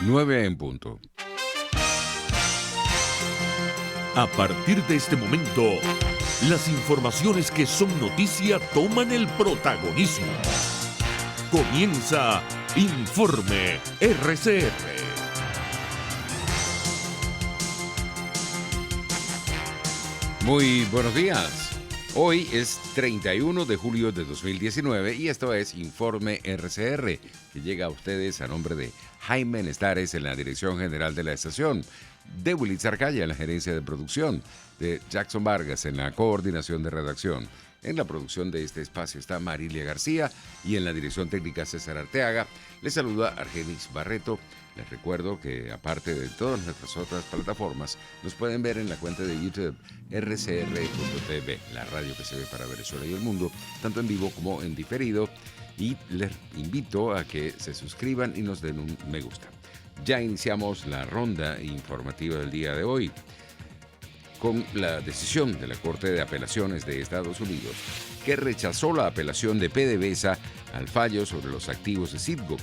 9 en punto. A partir de este momento, las informaciones que son noticia toman el protagonismo. Comienza Informe RCR. Muy buenos días. Hoy es 31 de julio de 2019 y esto es Informe RCR, que llega a ustedes a nombre de Jaime Nestares en la dirección general de la estación, de Willy Arcaya en la gerencia de producción, de Jackson Vargas en la coordinación de redacción. En la producción de este espacio está Marilia García y en la dirección técnica César Arteaga. Les saluda Argenis Barreto. Les recuerdo que aparte de todas nuestras otras plataformas, nos pueden ver en la cuenta de YouTube rcr.tv, la radio que se ve para Venezuela y el mundo, tanto en vivo como en diferido. Y les invito a que se suscriban y nos den un me gusta. Ya iniciamos la ronda informativa del día de hoy con la decisión de la Corte de Apelaciones de Estados Unidos, que rechazó la apelación de PDVSA al fallo sobre los activos de Citgo.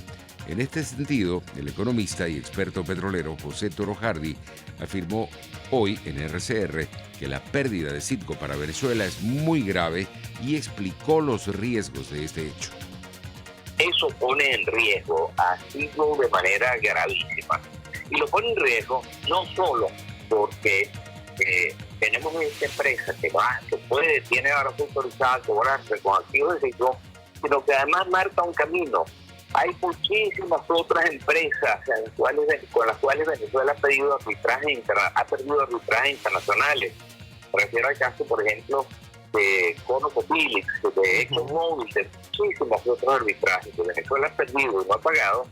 En este sentido, el economista y experto petrolero José Toro Hardy afirmó hoy en RCR que la pérdida de Citgo para Venezuela es muy grave y explicó los riesgos de este hecho. Eso pone en riesgo a Citgo de manera gravísima. Y lo pone en riesgo no solo porque tenemos esta empresa que tiene ahora autorizada a cobrarse con activos de Citgo, sino que además marca un camino. Hay muchísimas otras empresas con las cuales Venezuela ha perdido arbitrajes internacionales. Me refiero al caso, por ejemplo, de ConocoPhillips, de ExxonMobil, de muchísimos otros arbitrajes que Venezuela ha perdido y no ha pagado,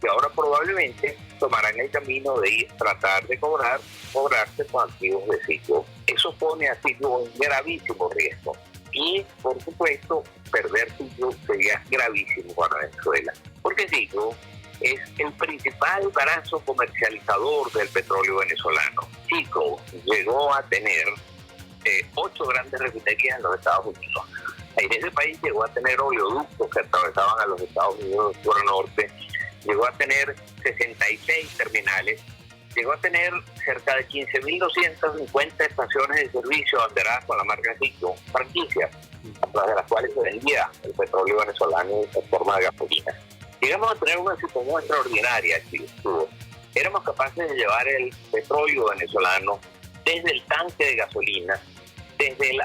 que ahora probablemente tomarán el camino de tratar de cobrarse con activos de Citgo. Eso pone a Citgo en gravísimo riesgo. Y, por supuesto, perder Citgo sería gravísimo para Venezuela. Porque Citgo es el principal brazo comercializador del petróleo venezolano. Citgo llegó a tener 8 grandes refinerías en los Estados Unidos. En ese país llegó a tener oleoductos que atravesaban a los Estados Unidos por el norte, llegó a tener 66 terminales, llegó a tener cerca de 15.250 estaciones de servicio banderadas con la marca Citgo, franquicias, a través de las cuales se vendía el petróleo venezolano en forma de gasolina. Llegamos a tener una situación extraordinaria aquí. Éramos capaces de llevar el petróleo venezolano desde el tanque de gasolina, desde el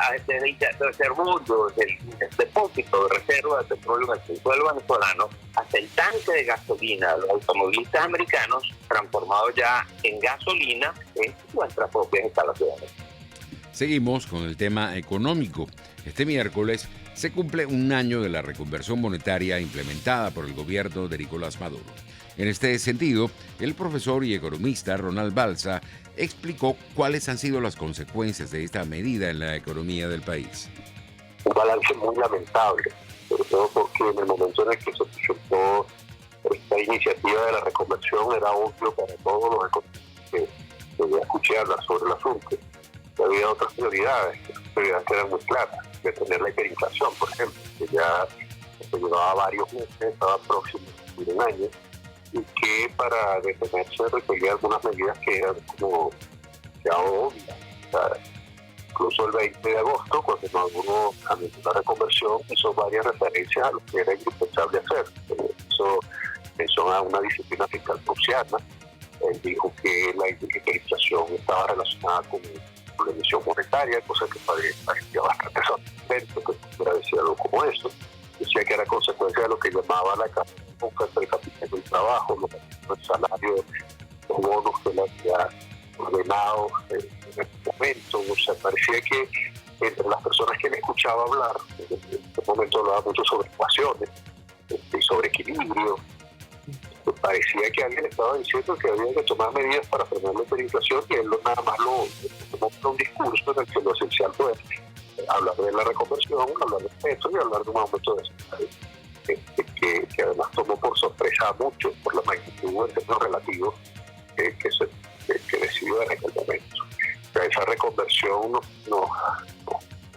reservorio, desde el depósito de reserva de petróleo en el subsuelo venezolano, hasta el tanque de gasolina de los automovilistas americanos, transformado ya en gasolina en nuestras propias instalaciones. Seguimos con el tema económico. Este miércoles se cumple un año de la reconversión monetaria implementada por el gobierno de Nicolás Maduro. En este sentido, el profesor y economista Ronald Balsa explicó cuáles han sido las consecuencias de esta medida en la economía del país. Un balance muy lamentable, sobre todo porque en el momento en el que se presentó esta iniciativa de la reconversión era obvio para todos los economistas que escuché hablar sobre el asunto. Había otras prioridades que eran muy claras, detener la hiperinflación, por ejemplo, que ya se llevaba varios meses, estaba próximo a cumplir un año, y que para detenerse requería algunas medidas que eran como ya obvias. O sea, incluso el 20 de agosto, cuando Maduro anunció la reconversión, hizo varias referencias a lo que era indispensable hacer. Eso a una disciplina fiscal prusiana. Él dijo que la hiperinflación estaba relacionada con la emisión monetaria, cosa que parecía bastante sorprendente que pudiera decir algo como eso. Decía que era consecuencia de lo que llamaba la época entre el capital y el trabajo, el salario, los bonos que le había ordenado en este momento. O sea, parecía que entre las personas que le escuchaba hablar, en este momento hablaba mucho sobre ecuaciones y sobre equilibrio. Parecía que alguien estaba diciendo que había que tomar medidas para frenar la hiperinflación y él nada más lo tomó un discurso en el que lo esencial fue hablar de la reconversión, hablar de peso y hablar de un aumento de salario, que además tomó por sorpresa a muchos por la magnitud en términos relativos que decidió en aquel momento. O sea, esa reconversión nos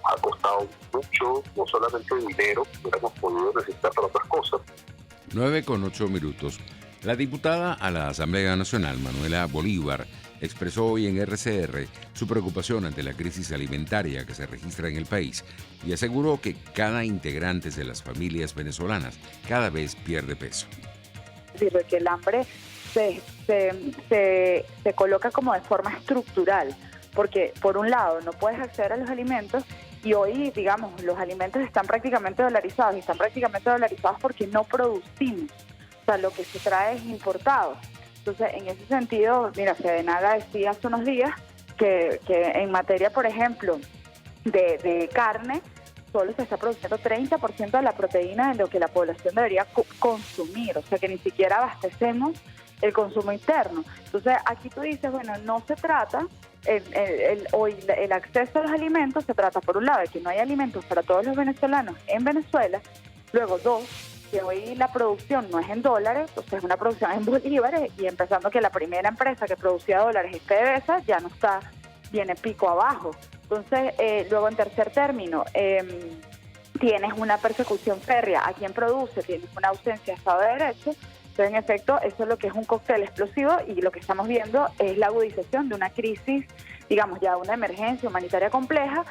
ha costado mucho, no solamente dinero, que hubiéramos podido necesitar para otras cosas. 9:08. La diputada a la Asamblea Nacional, Manuela Bolívar, expresó hoy en RCR su preocupación ante la crisis alimentaria que se registra en el país y aseguró que cada integrante de las familias venezolanas cada vez pierde peso. Es decir, que el hambre se coloca como de forma estructural, porque por un lado no puedes acceder a los alimentos y hoy, digamos, los alimentos están prácticamente dolarizados y están prácticamente dolarizados porque no producimos, o sea, lo que se trae es importado. Entonces, en ese sentido, mira, Fedenaga decía hace unos días que en materia, por ejemplo, de carne, solo se está produciendo 30% de la proteína de lo que la población debería consumir, o sea que ni siquiera abastecemos el consumo interno. Entonces, aquí tú dices, bueno, no se trata, hoy el acceso a los alimentos se trata, por un lado, de que no hay alimentos para todos los venezolanos en Venezuela, luego dos, que hoy la producción no es en dólares, o sea, es una producción en bolívares, y empezando que la primera empresa que producía dólares es PDVSA, ya no está, viene pico abajo. Entonces, luego en tercer término, tienes una persecución férrea a quien produce, tienes una ausencia de Estado de Derecho. Entonces, en efecto, eso es lo que es un cóctel explosivo y lo que estamos viendo es la agudización de una crisis, digamos, ya una emergencia humanitaria compleja.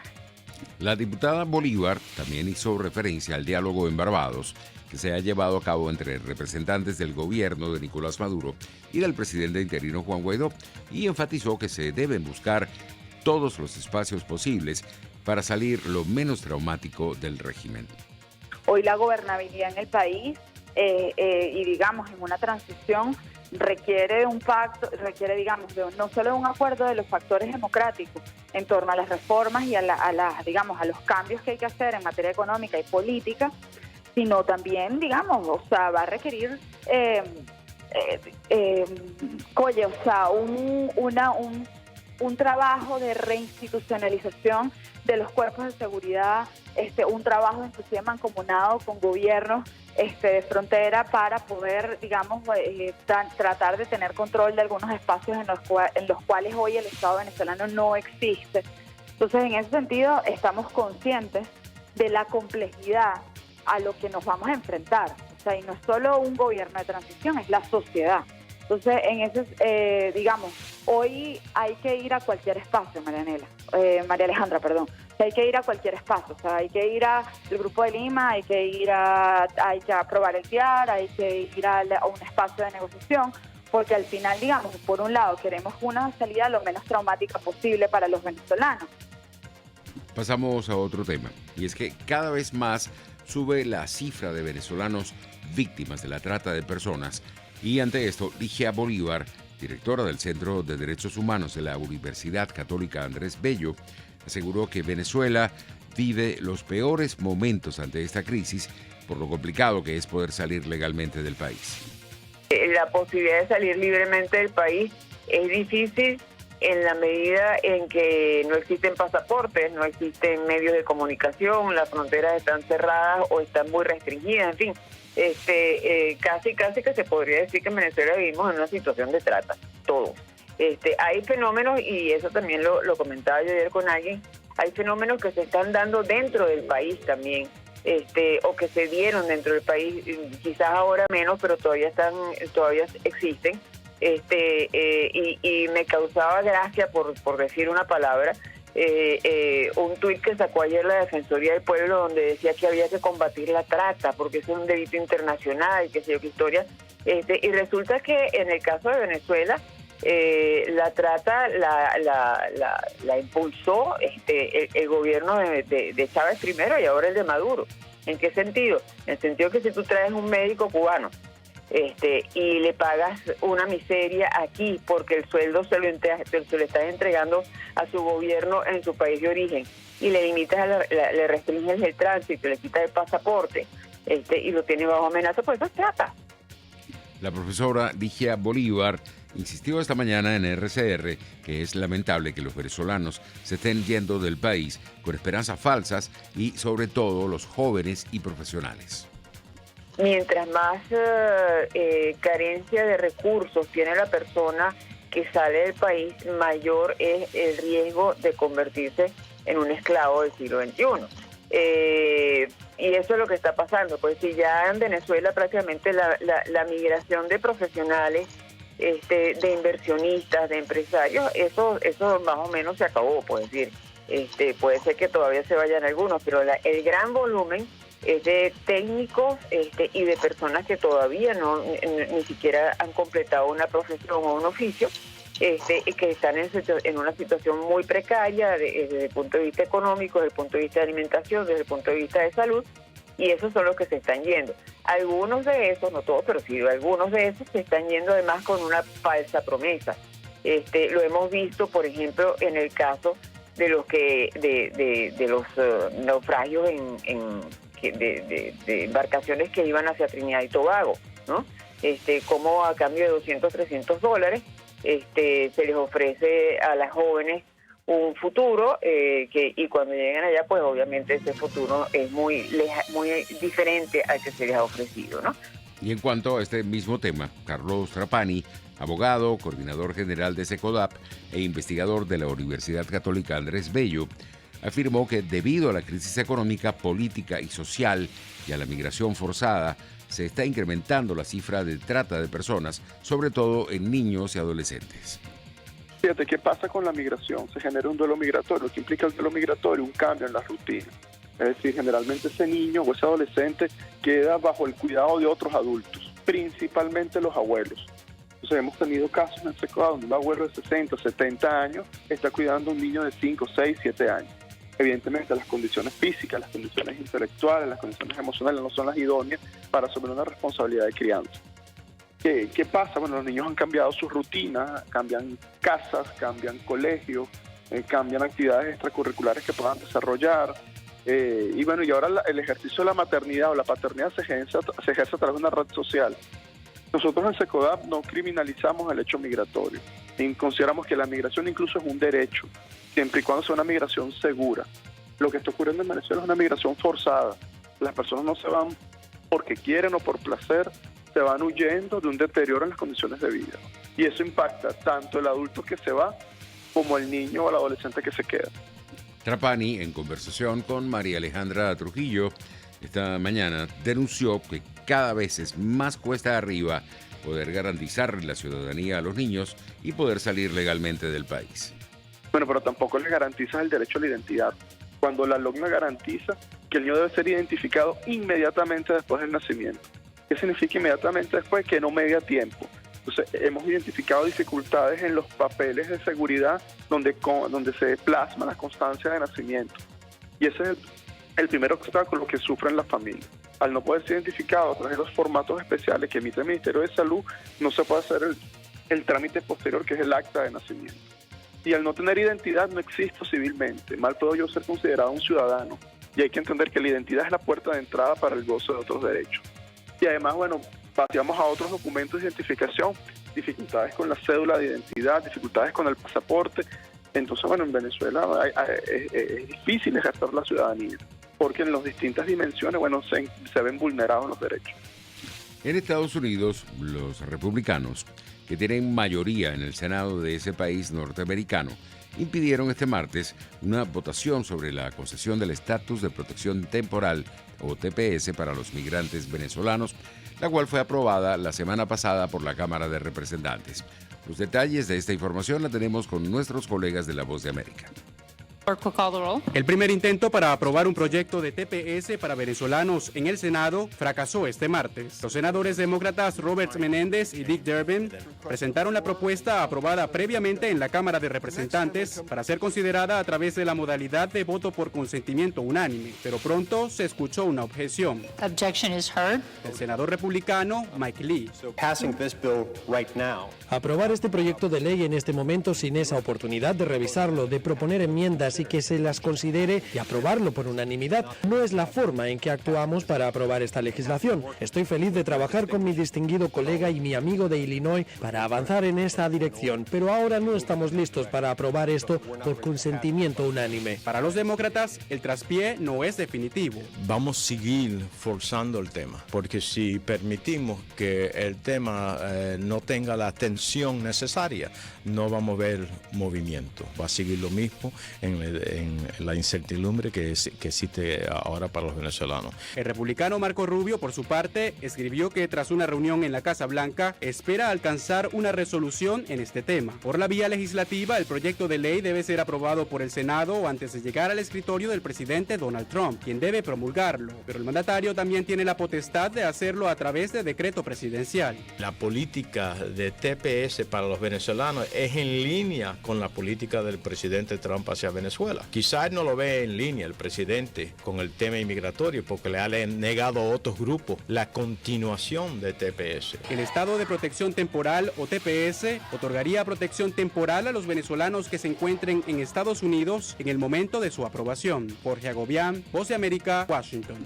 La diputada Bolívar también hizo referencia al diálogo en Barbados que se ha llevado a cabo entre representantes del gobierno de Nicolás Maduro y del presidente interino Juan Guaidó y enfatizó que se deben buscar todos los espacios posibles para salir lo menos traumático del régimen. Hoy la gobernabilidad en el país y digamos en una transición requiere de un pacto, requiere digamos no solo de un acuerdo de los factores democráticos en torno a las reformas y a los cambios que hay que hacer en materia económica y política, sino también digamos, o sea, va a requerir un trabajo de reinstitucionalización de los cuerpos de seguridad, un trabajo inclusive mancomunado con gobiernos de frontera para poder, digamos, tratar de tener control de algunos espacios en los cuales hoy el Estado venezolano no existe. Entonces, en ese sentido, estamos conscientes de la complejidad a lo que nos vamos a enfrentar. O sea, y no es solo un gobierno de transición, es la sociedad. Entonces, en ese, digamos, hoy hay que ir a cualquier espacio, María Alejandra, perdón. O sea, hay que ir a cualquier espacio, o sea, hay que ir al Grupo de Lima, hay que aprobar el TIAR, hay que ir a un espacio de negociación, porque al final, digamos, por un lado queremos una salida lo menos traumática posible para los venezolanos. Pasamos a otro tema, y es que cada vez más sube la cifra de venezolanos víctimas de la trata de personas. Y ante esto, Ligia Bolívar, directora del Centro de Derechos Humanos de la Universidad Católica Andrés Bello, aseguró que Venezuela vive los peores momentos ante esta crisis por lo complicado que es poder salir legalmente del país. La posibilidad de salir libremente del país es difícil en la medida en que no existen pasaportes, no existen medios de comunicación, las fronteras están cerradas o están muy restringidas, en fin. Casi que se podría decir que en Venezuela vivimos en una situación de trata, todos. Hay fenómenos, y eso también lo comentaba yo ayer con alguien, hay fenómenos que se están dando dentro del país también, o que se dieron dentro del país, quizás ahora menos, pero todavía existen, y me causaba gracia, por decir una palabra, un tuit que sacó ayer la Defensoría del Pueblo donde decía que había que combatir la trata porque es un delito internacional, qué sé yo qué historia, y resulta que en el caso de Venezuela la trata la impulsó el gobierno de Chávez primero y ahora el de Maduro. ¿En qué sentido? En el sentido que si tú traes un médico cubano y le pagas una miseria aquí porque el sueldo se lo estás entregando a su gobierno en su país de origen y le limitas, le restringes el tránsito, le quitas el pasaporte y lo tienes bajo amenaza, pues eso es trata. La profesora Ligia Bolívar insistió esta mañana en RCR que es lamentable que los venezolanos se estén yendo del país con esperanzas falsas y sobre todo los jóvenes y profesionales. Mientras más carencia de recursos tiene la persona que sale del país, mayor es el riesgo de convertirse en un esclavo del siglo XXI. Y eso es lo que está pasando. Pues si ya en Venezuela prácticamente la migración de profesionales, de inversionistas, de empresarios, eso más o menos se acabó, puedo decir. Puede ser que todavía se vayan algunos, pero el gran volumen es de técnicos y de personas que todavía ni siquiera han completado una profesión o un oficio, y que están en una situación muy precaria desde el punto de vista económico, desde el punto de vista de alimentación, desde el punto de vista de salud, y esos son los que se están yendo. Algunos de esos, no todos, pero sí algunos de esos se están yendo además con una falsa promesa. Lo hemos visto, por ejemplo, en el caso de los de los naufragios de embarcaciones que iban hacia Trinidad y Tobago, ¿no? Como a cambio de 200, $300 se les ofrece a las jóvenes un futuro y cuando llegan allá, pues obviamente ese futuro es muy diferente al que se les ha ofrecido, ¿no? Y en cuanto a este mismo tema, Carlos Trapani, abogado, coordinador general de SECODAP e investigador de la Universidad Católica Andrés Bello, afirmó que debido a la crisis económica, política y social y a la migración forzada, se está incrementando la cifra de trata de personas, sobre todo en niños y adolescentes. Fíjate, ¿qué pasa con la migración? Se genera un duelo migratorio. ¿Qué implica el duelo migratorio? Un cambio en la rutina. Es decir, generalmente ese niño o ese adolescente queda bajo el cuidado de otros adultos, principalmente los abuelos. Entonces hemos tenido casos en el SECODAP donde un abuelo de 60, 70 años está cuidando a un niño de 5, 6, 7 años. Evidentemente las condiciones físicas, las condiciones intelectuales, las condiciones emocionales no son las idóneas para asumir una responsabilidad de crianza. ¿Qué pasa? Bueno, los niños han cambiado sus rutinas, cambian casas, cambian colegios, cambian actividades extracurriculares que puedan desarrollar. Y ahora el ejercicio de la maternidad o la paternidad se ejerce a través de una red social. Nosotros en SECODAP no criminalizamos el hecho migratorio. Y consideramos que la migración incluso es un derecho, siempre y cuando sea una migración segura. Lo que está ocurriendo en Venezuela es una migración forzada. Las personas no se van porque quieren o por placer, se van huyendo de un deterioro en las condiciones de vida. Y eso impacta tanto el adulto que se va como el niño o el adolescente que se queda. Trapani, en conversación con María Alejandra Trujillo, esta mañana denunció que cada vez es más cuesta arriba poder garantizar la ciudadanía a los niños y poder salir legalmente del país. Bueno, pero tampoco le garantizas el derecho a la identidad. Cuando la LOCNA garantiza que el niño debe ser identificado inmediatamente después del nacimiento. ¿Qué significa inmediatamente después? Que no media tiempo. Entonces, hemos identificado dificultades en los papeles de seguridad donde se plasma la constancia de nacimiento. Y ese es el primer obstáculo que sufren las familias. Al no poder ser identificado a través de los formatos especiales que emite el Ministerio de Salud, no se puede hacer el trámite posterior, que es el acta de nacimiento. Y al no tener identidad no existo civilmente. Mal puedo yo ser considerado un ciudadano. Y hay que entender que la identidad es la puerta de entrada para el goce de otros derechos. Y además, paseamos a otros documentos de identificación, dificultades con la cédula de identidad, dificultades con el pasaporte. Entonces, en Venezuela es difícil ejercer la ciudadanía, porque en las distintas dimensiones, se ven vulnerados los derechos. En Estados Unidos, los republicanos, que tienen mayoría en el Senado de ese país norteamericano, impidieron este martes una votación sobre la concesión del estatus de protección temporal, o TPS, para los migrantes venezolanos, la cual fue aprobada la semana pasada por la Cámara de Representantes. Los detalles de esta información la tenemos con nuestros colegas de La Voz de América. El primer intento para aprobar un proyecto de TPS para venezolanos en el Senado fracasó este martes. Los senadores demócratas Robert Menéndez y Dick Durbin presentaron la propuesta aprobada previamente en la Cámara de Representantes para ser considerada a través de la modalidad de voto por consentimiento unánime, pero pronto se escuchó una objeción. El senador republicano Mike Lee. Aprobar este proyecto de ley en este momento sin esa oportunidad de revisarlo, de proponer enmiendas y que se las considere y aprobarlo por unanimidad, no es la forma en que actuamos para aprobar esta legislación. Estoy feliz de trabajar con mi distinguido colega y mi amigo de Illinois para avanzar en esta dirección, pero ahora no estamos listos para aprobar esto por consentimiento unánime. Para los demócratas, el traspié no es definitivo. Vamos a seguir forzando el tema, porque si permitimos que el tema no tenga la atención necesaria, no vamos a ver movimiento. Va a seguir lo mismo en en la incertidumbre que existe ahora para los venezolanos. El republicano Marco Rubio, por su parte, escribió que tras una reunión en la Casa Blanca, espera alcanzar una resolución en este tema. Por la vía legislativa, el proyecto de ley debe ser aprobado por el Senado antes de llegar al escritorio del presidente Donald Trump, quien debe promulgarlo. Pero el mandatario también tiene la potestad de hacerlo a través de decreto presidencial. La política de TPS para los venezolanos es en línea con la política del presidente Trump hacia Venezuela. Quizás no lo ve en línea el presidente con el tema inmigratorio porque le ha negado a otros grupos la continuación de TPS. El Estado de Protección Temporal, o TPS, otorgaría protección temporal a los venezolanos que se encuentren en Estados Unidos en el momento de su aprobación. Jorge Agobián, Voz de América, Washington.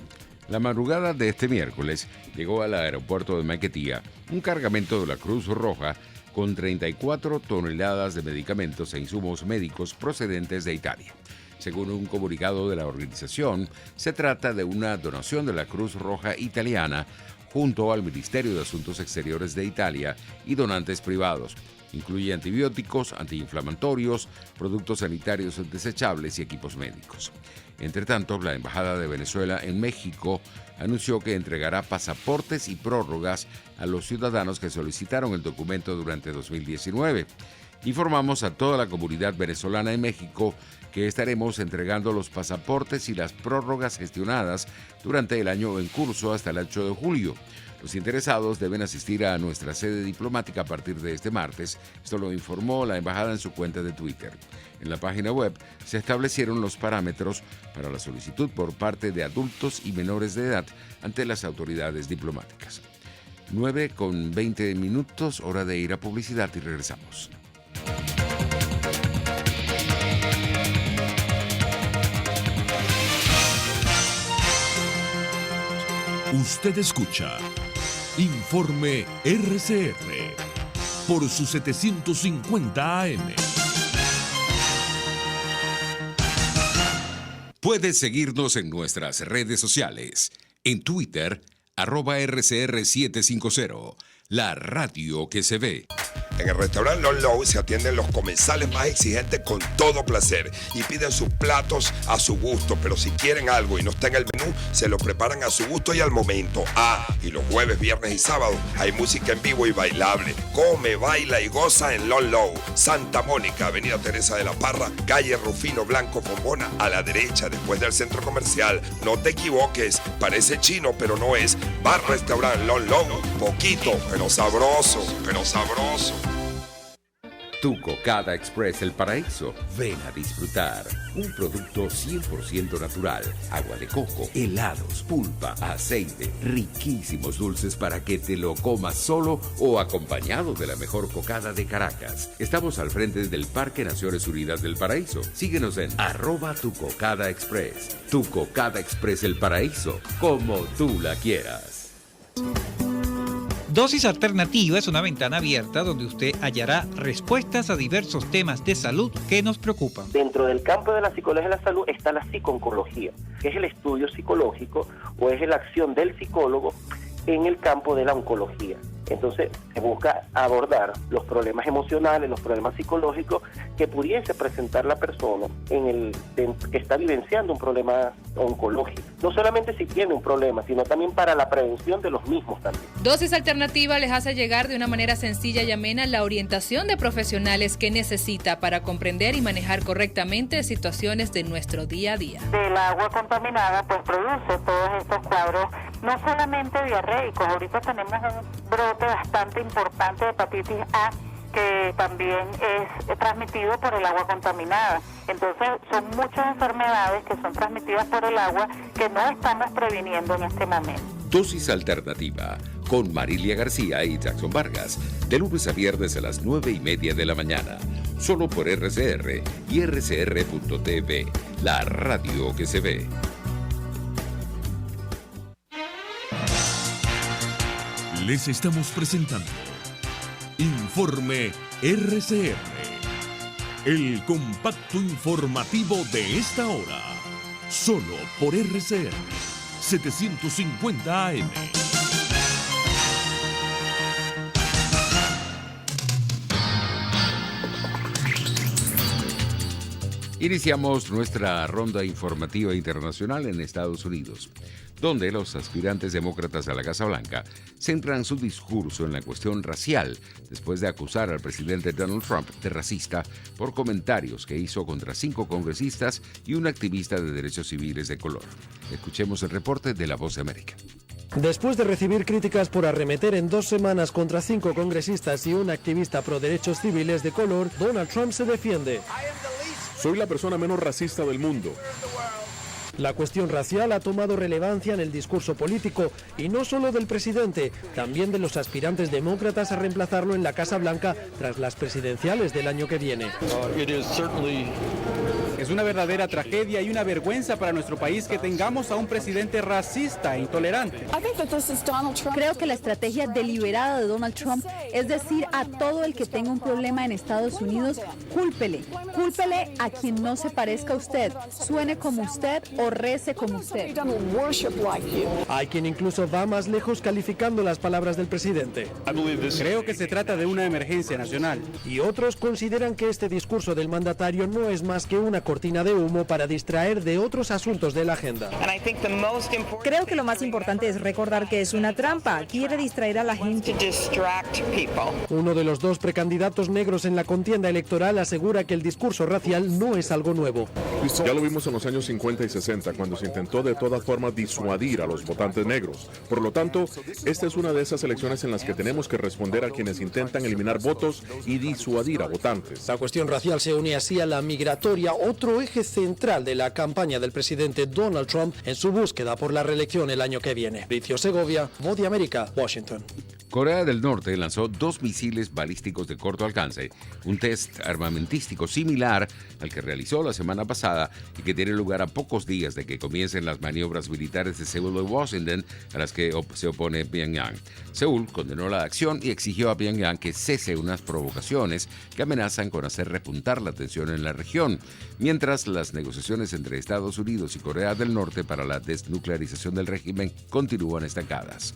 La madrugada de este miércoles llegó al aeropuerto de Maiquetía un cargamento de la Cruz Roja con 34 toneladas de medicamentos e insumos médicos procedentes de Italia. Según un comunicado de la organización, se trata de una donación de la Cruz Roja italiana junto al Ministerio de Asuntos Exteriores de Italia y donantes privados. Incluye antibióticos, antiinflamatorios, productos sanitarios desechables y equipos médicos. Entre tanto, la Embajada de Venezuela en México anunció que entregará pasaportes y prórrogas a los ciudadanos que solicitaron el documento durante 2019. Informamos a toda la comunidad venezolana en México que estaremos entregando los pasaportes y las prórrogas gestionadas durante el año en curso hasta el 8 de julio. Los interesados deben asistir a nuestra sede diplomática a partir de este martes. Esto lo informó la embajada en su cuenta de Twitter. En la página web se establecieron los parámetros para la solicitud por parte de adultos y menores de edad ante las autoridades diplomáticas. 9:20, hora de ir a publicidad y regresamos. Usted escucha Informe RCR por su 750 AM. Puedes seguirnos en nuestras redes sociales. En Twitter, @RCR750, la radio que se ve. En el restaurante Long Low se atienden los comensales más exigentes con todo placer y piden sus platos a su gusto, pero si quieren algo y no está en el menú, se lo preparan a su gusto y al momento. Y los jueves, viernes y sábados hay música en vivo y bailable. Come, baila y goza en Long Low, Santa Mónica, Avenida Teresa de la Parra, calle Rufino Blanco Fombona, a la derecha después del centro comercial. No te equivoques, parece chino pero no es. Bar Restaurant Long Low, poquito pero sabroso, pero sabroso. Tu Cocada Express El Paraíso. Ven a disfrutar. Un producto 100% natural. Agua de coco, helados, pulpa, aceite, riquísimos dulces para que te lo comas solo o acompañado de la mejor cocada de Caracas. Estamos al frente del Parque Naciones Unidas del Paraíso. Síguenos en @Tu Cocada Express. Tu Cocada Express El Paraíso. Como tú la quieras. Dosis Alternativa es una ventana abierta donde usted hallará respuestas a diversos temas de salud que nos preocupan. Dentro del campo de la psicología de la salud está la psico-oncología, que es el estudio psicológico o es la acción del psicólogo en el campo de la oncología. Entonces se busca abordar los problemas emocionales, los problemas psicológicos que pudiese presentar la persona que está vivenciando un problema oncológico. No solamente si tiene un problema, sino también para la prevención de los mismos también. Dosis Alternativa les hace llegar de una manera sencilla y amena la orientación de profesionales que necesita para comprender y manejar correctamente situaciones de nuestro día a día. El agua contaminada pues produce todos estos cuadros, no solamente diarreicos, ahorita tenemos un brote bastante importante de hepatitis A que también es transmitido por el agua contaminada. Entonces son muchas enfermedades que son transmitidas por el agua que no estamos previniendo en este momento. Dosis Alternativa con Marilia García y Jackson Vargas, de lunes a viernes a las 9:30 de la mañana, solo por RCR y RCR.tv, la radio que se ve. Les estamos presentando Informe RCR, el compacto informativo de esta hora, solo por RCR 750 AM. Iniciamos nuestra ronda informativa internacional en Estados Unidos, donde los aspirantes demócratas a la Casa Blanca centran su discurso en la cuestión racial después de acusar al presidente Donald Trump de racista por comentarios que hizo contra 5 congresistas y un activista de derechos civiles de color. Escuchemos el reporte de La Voz de América. Después de recibir críticas por arremeter en 2 semanas contra 5 congresistas y un activista pro derechos civiles de color, Donald Trump se defiende. Soy la persona menos racista del mundo. La cuestión racial ha tomado relevancia en el discurso político, y no solo del presidente, también de los aspirantes demócratas a reemplazarlo en la Casa Blanca tras las presidenciales del año que viene. Es una verdadera tragedia y una vergüenza para nuestro país que tengamos a un presidente racista e intolerante. Creo que la estrategia deliberada de Donald Trump es decir a todo el que tenga un problema en Estados Unidos, cúlpele a quien no se parezca a usted, suene como usted o rece como usted. Hay quien incluso va más lejos calificando las palabras del presidente. Creo que se trata de una emergencia nacional. Y otros consideran que este discurso del mandatario no es más que una cortina de humo para distraer de otros asuntos de la agenda. Creo que lo más importante es recordar que es una trampa. Quiere distraer a la gente. Uno de los 2 precandidatos negros en la contienda electoral asegura que el discurso racial no es algo nuevo. Ya lo vimos en los años 50 y 60, cuando se intentó de todas formas disuadir a los votantes negros. Por lo tanto, esta es una de esas elecciones en las que tenemos que responder a quienes intentan eliminar votos y disuadir a votantes. La cuestión racial se une así a la migratoria, otro eje central de la campaña del presidente Donald Trump en su búsqueda por la reelección el año que viene. Mauricio Segovia, Voz de América, Washington. Corea del Norte lanzó 2 misiles balísticos de corto alcance, un test armamentístico similar al que realizó la semana pasada y que tiene lugar a pocos días de que comiencen las maniobras militares de Seúl y Washington a las que se opone Pyongyang. Seúl condenó la acción y exigió a Pyongyang que cese unas provocaciones que amenazan con hacer repuntar la tensión en la región, mientras las negociaciones entre Estados Unidos y Corea del Norte para la desnuclearización del régimen continúan estancadas.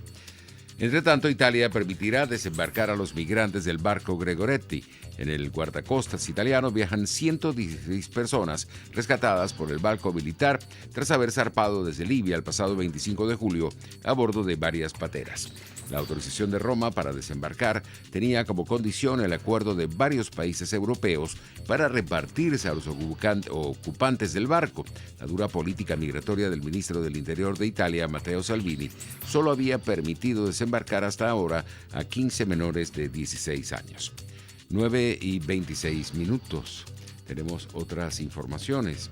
Entre tanto, Italia permitirá desembarcar a los migrantes del barco Gregoretti. En el guardacostas italiano viajan 116 personas rescatadas por el barco militar tras haber zarpado desde Libia el pasado 25 de julio a bordo de varias pateras. La autorización de Roma para desembarcar tenía como condición el acuerdo de varios países europeos para repartirse a los ocupantes del barco. La dura política migratoria del ministro del Interior de Italia, Matteo Salvini, solo había permitido desembarcar hasta ahora a 15 menores de 16 años. 9:26. Tenemos otras informaciones.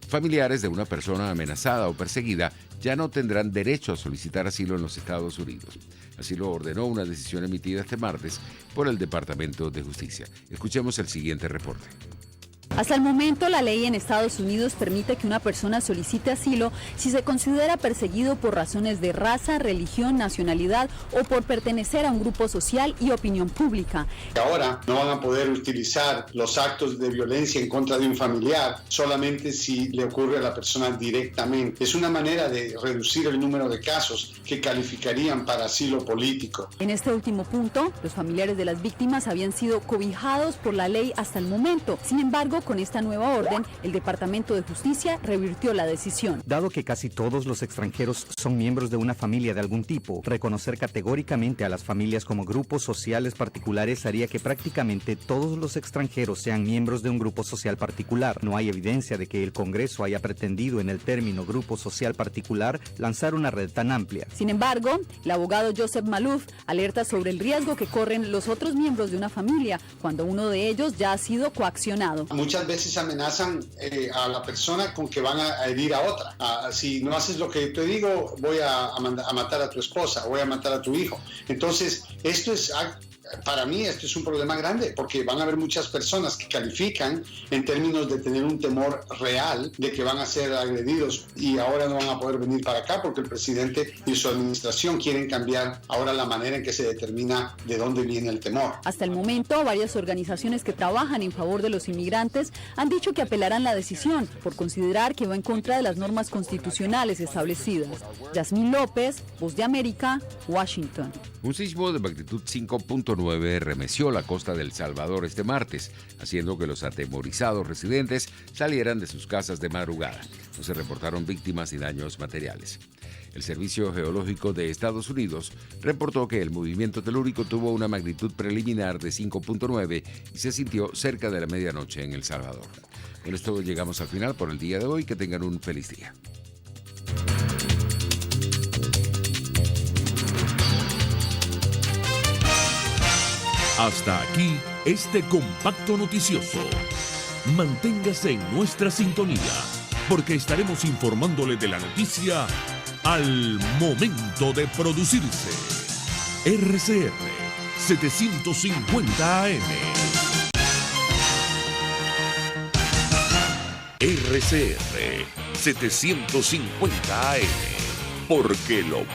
Familiares de una persona amenazada o perseguida ya no tendrán derecho a solicitar asilo en los Estados Unidos. Así lo ordenó una decisión emitida este martes por el Departamento de Justicia. Escuchemos el siguiente reporte. Hasta el momento, la ley en Estados Unidos permite que una persona solicite asilo si se considera perseguido por razones de raza, religión, nacionalidad o por pertenecer a un grupo social y opinión pública. Ahora no van a poder utilizar los actos de violencia en contra de un familiar solamente si le ocurre a la persona directamente. Es una manera de reducir el número de casos que calificarían para asilo político. En este último punto, los familiares de las víctimas habían sido cobijados por la ley hasta el momento. Sin embargo, con esta nueva orden, el Departamento de Justicia revirtió la decisión. Dado que casi todos los extranjeros son miembros de una familia de algún tipo, reconocer categóricamente a las familias como grupos sociales particulares haría que prácticamente todos los extranjeros sean miembros de un grupo social particular. No hay evidencia de que el Congreso haya pretendido en el término grupo social particular lanzar una red tan amplia. Sin embargo, el abogado Joseph Malouf alerta sobre el riesgo que corren los otros miembros de una familia cuando uno de ellos ya ha sido coaccionado. Muchas veces amenazan a la persona con que van a herir a otra. Si no haces lo que te digo, voy a matar a tu esposa, voy a matar a tu hijo. Entonces, esto es... Para mí esto es un problema grande porque van a haber muchas personas que califican en términos de tener un temor real de que van a ser agredidos y ahora no van a poder venir para acá porque el presidente y su administración quieren cambiar ahora la manera en que se determina de dónde viene el temor. Hasta el momento, varias organizaciones que trabajan en favor de los inmigrantes han dicho que apelarán la decisión por considerar que va en contra de las normas constitucionales establecidas. Yasmín López, Voz de América, Washington. Un sismo de magnitud 5.9 4.9 remeció la costa de El Salvador este martes, haciendo que los atemorizados residentes salieran de sus casas de madrugada. No se reportaron víctimas ni daños materiales. El Servicio Geológico de Estados Unidos reportó que el movimiento telúrico tuvo una magnitud preliminar de 5.9 y se sintió cerca de la medianoche en El Salvador. Con esto llegamos al final por el día de hoy. Que tengan un feliz día. Hasta aquí este compacto noticioso. Manténgase en nuestra sintonía, porque estaremos informándole de la noticia al momento de producirse. RCR 750 AM. RCR 750 AM. Porque lo